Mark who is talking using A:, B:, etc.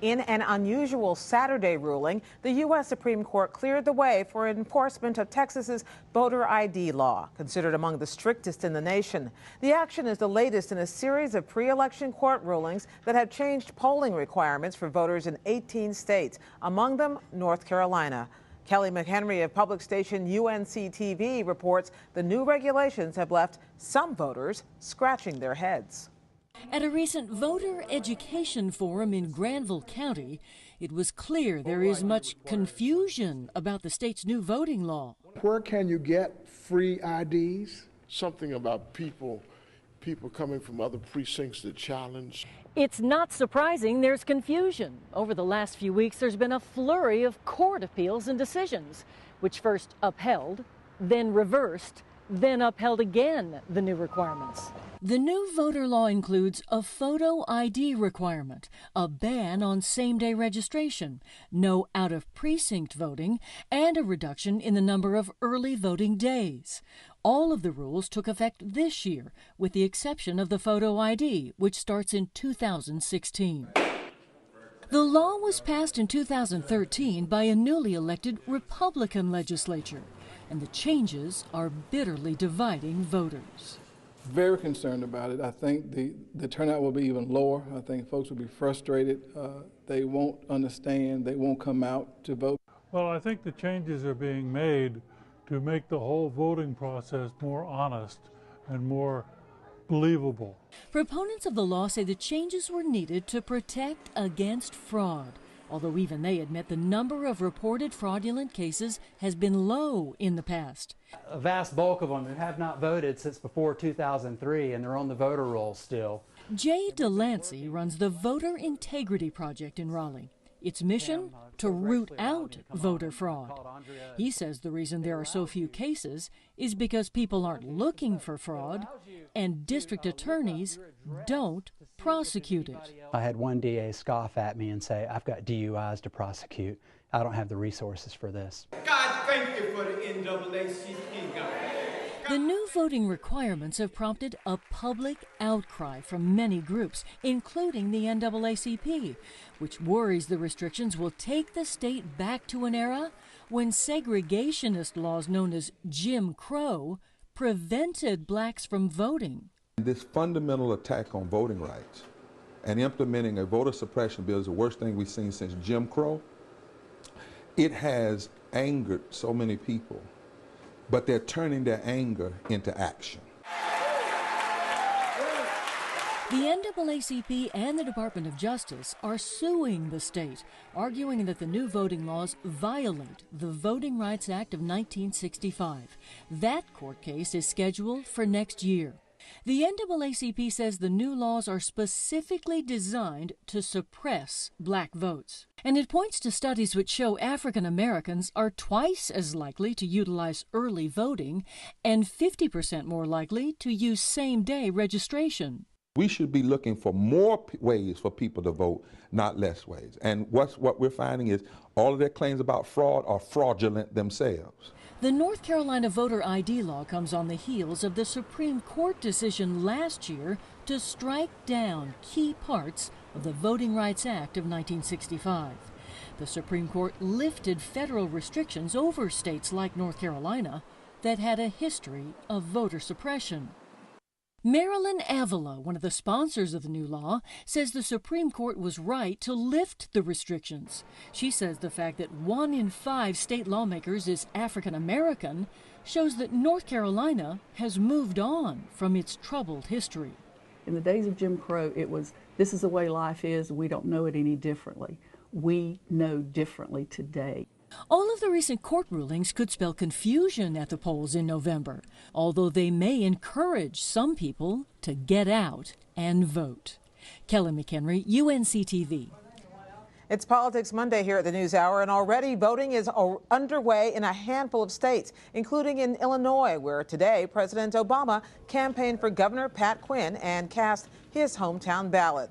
A: In an unusual Saturday ruling, the U.S. Supreme Court cleared the way for enforcement of Texas's voter ID law, considered among the strictest in the nation. The action is the latest in a series of pre-election court rulings that have changed polling requirements for voters in 18 states, among them North Carolina. Kelly McHenry of public station UNC-TV reports the new regulations have left some voters scratching their heads.
B: At a recent voter education forum in Granville County, it was clear there is much confusion about the state's new voting law.
C: Where can you get free IDs?
D: Something about people coming from other precincts that challenge.
B: It's not surprising there's confusion. Over the last few weeks, there's been a flurry of court appeals and decisions, which first upheld, then reversed, then upheld again the new requirements. The new voter law includes a photo ID requirement, a ban on same-day registration, no out-of-precinct voting, and a reduction in the number of early voting days. All of the rules took effect this year, with the exception of the photo ID, which starts in 2016. The law was passed in 2013 by a newly elected Republican legislature, and the changes are bitterly dividing voters.
E: Very concerned about it. I think the turnout will be even lower. I think folks will be frustrated. They won't understand. They won't come out to vote.
F: Well, I think the changes are being made to make the whole voting process more honest and more believable.
B: Proponents of the law say the changes were needed to protect against fraud, although even they admit the number of reported fraudulent cases has been low in the past.
G: A vast bulk of them have not voted since before 2003, and they're on the voter roll still.
B: Jay Delancey runs the Voter Integrity Project in Raleigh. Its mission? To root out voter fraud. He says the reason there are so few cases is because people aren't looking for fraud, and district attorneys don't prosecute it.
G: I had one DA scoff at me and say, "I've got DUIs to prosecute. I don't have the resources for this."
H: God, thank you for the NAACP, God.
B: The new voting requirements have prompted a public outcry from many groups, including the NAACP, which worries the restrictions will take the state back to an era when segregationist laws known as Jim Crow prevented blacks from voting.
I: This fundamental attack on voting rights and implementing a voter suppression bill is the worst thing we've seen since Jim Crow. It has angered so many people, but they're turning their anger into action.
B: The NAACP and the Department of Justice are suing the state, arguing that the new voting laws violate the Voting Rights Act of 1965. That court case is scheduled for next year. The NAACP says the new laws are specifically designed to suppress black votes. And it points to studies which show African Americans are twice as likely to utilize early voting and 50% more likely to use same-day registration.
I: We should be looking for more ways for people to vote, not less ways. And what we're finding is all of their claims about fraud are fraudulent themselves.
B: The North Carolina voter ID law comes on the heels of the Supreme Court decision last year to strike down key parts of the Voting Rights Act of 1965. The Supreme Court lifted federal restrictions over states like North Carolina that had a history of voter suppression. Marilyn Avila, one of the sponsors of the new law, says the Supreme Court was right to lift the restrictions. She says the fact that 1 in 5 state lawmakers is African American shows that North Carolina has moved on from its troubled history.
J: In the days of Jim Crow, it was, this is the way life is, we don't know it any differently. We know differently today.
B: All of the recent court rulings could spell confusion at the polls in November, although they may encourage some people to get out and vote. Kelly McHenry, UNC-TV.
A: It's Politics Monday here at the NewsHour, and already voting is underway in a handful of states, including in Illinois, where today President Obama campaigned for Governor Pat Quinn and cast his hometown ballot.